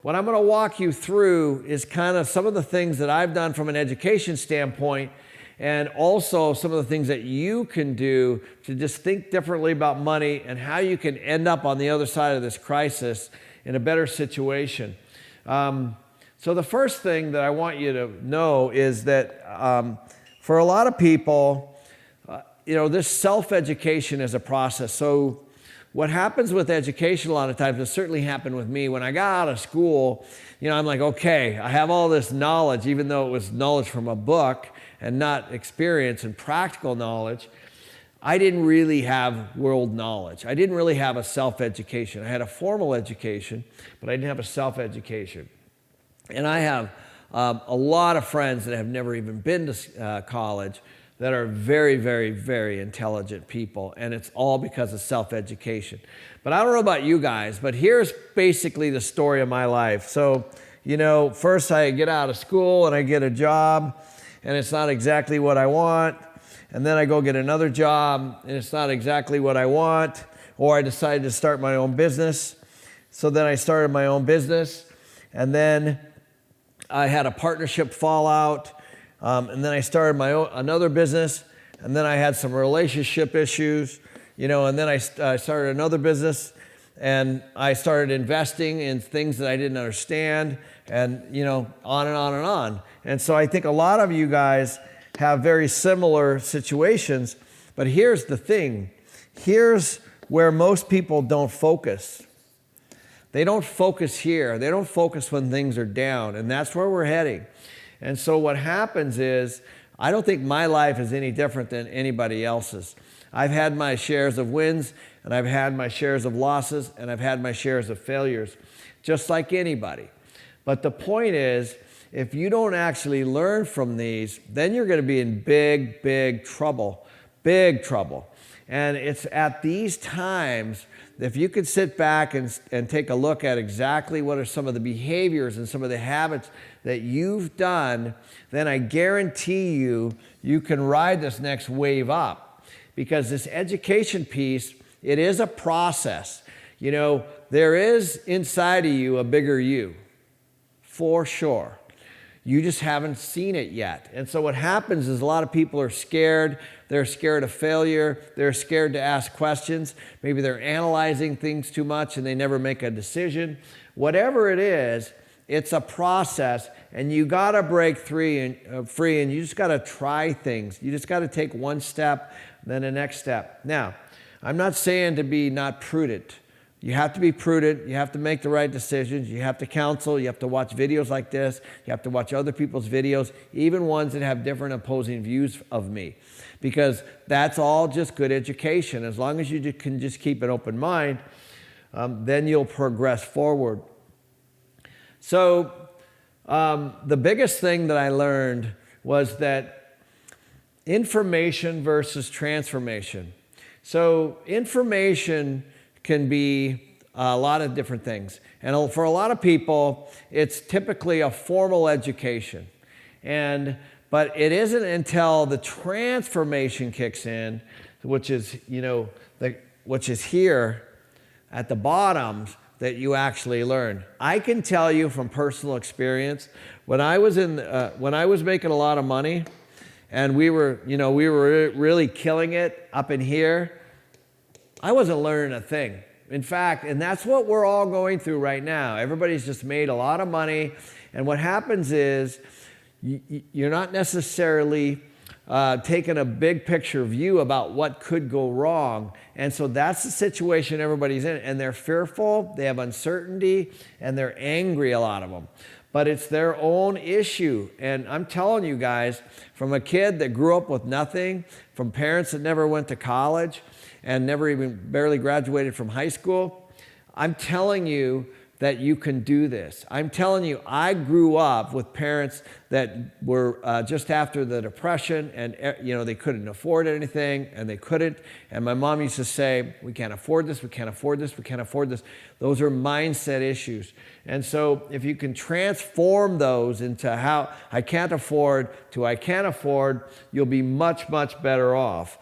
What I'm going to walk you through is kind of some of the things that I've done from an education standpoint, and also some of the things that you can do to just think differently about money and how you can end up on the other side of this crisis in a better situation. So the first thing that I want you to know is that for a lot of people, this self-education is a process. So what happens with education a lot of times, it certainly happened with me, when I got out of school, I'm like, okay, I have all this knowledge, even though it was knowledge from a book and not experience and practical knowledge. I didn't really have world knowledge. I didn't really have a self-education. I had a formal education, but I didn't have a self-education. And I have a lot of friends that have never even been to college that are very, very, very intelligent people, and it's all because of self-education. But I don't know about you guys, but here's basically the story of my life. So, first I get out of school and I get a job, and it's not exactly what I want, and then I go get another job, and it's not exactly what I want, or I decided to start my own business. So then I started my own business, and then I had a partnership fallout, and then I started another business, and then I had some relationship issues, and then I started another business, and I started investing in things that I didn't understand, and on and on and on. And so I think a lot of you guys have very similar situations, but here's the thing. Here's where most people don't focus. They don't focus here. They don't focus when things are down, and that's where we're heading. And so what happens is, I don't think my life is any different than anybody else's. I've had my shares of wins, and I've had my shares of losses, and I've had my shares of failures, just like anybody. But the point is, if you don't actually learn from these, then you're going to be in big, big trouble, big trouble. And it's at these times, if you could sit back and take a look at exactly what are some of the behaviors and some of the habits that you've done, then I guarantee you can ride this next wave up. Because this education piece, it is a process. There is inside of you a bigger you, for sure. You just haven't seen it yet. And so what happens is a lot of people are scared. They're scared of failure. They're scared to ask questions. Maybe they're analyzing things too much and they never make a decision. Whatever it is, it's a process, and you got to break free, and you just got to try things. You just got to take one step, then the next step. Now, I'm not saying to be not prudent. You have to be prudent. You have to make the right decisions. You have to counsel. You have to watch videos like this. You have to watch other people's videos, even ones that have different opposing views of me, because that's all just good education. As long as you can just keep an open mind, then you'll progress forward. So the biggest thing that I learned was that information versus transformation. So information can be a lot of different things. And for a lot of people, it's typically a formal education. But it isn't until the transformation kicks in, which is, which is here at the bottom, that you actually learn. I can tell you from personal experience, when I was making a lot of money, and we were really killing it up in here, I wasn't learning a thing. In fact, and that's what we're all going through right now. Everybody's just made a lot of money, and what happens is you're not necessarily taking a big picture view about what could go wrong. And so that's the situation everybody's in. And they're fearful, they have uncertainty, and they're angry, a lot of them. But it's their own issue. And I'm telling you guys, from a kid that grew up with nothing, from parents that never went to college, and never even barely graduated from high school, I'm telling you that you can do this. I'm telling you, I grew up with parents that were just after the Depression, and they couldn't afford anything, and they couldn't. And my mom used to say, we can't afford this, we can't afford this, we can't afford this. Those are mindset issues. And so if you can transform those into how I can't afford to I can afford, you'll be much, much better off.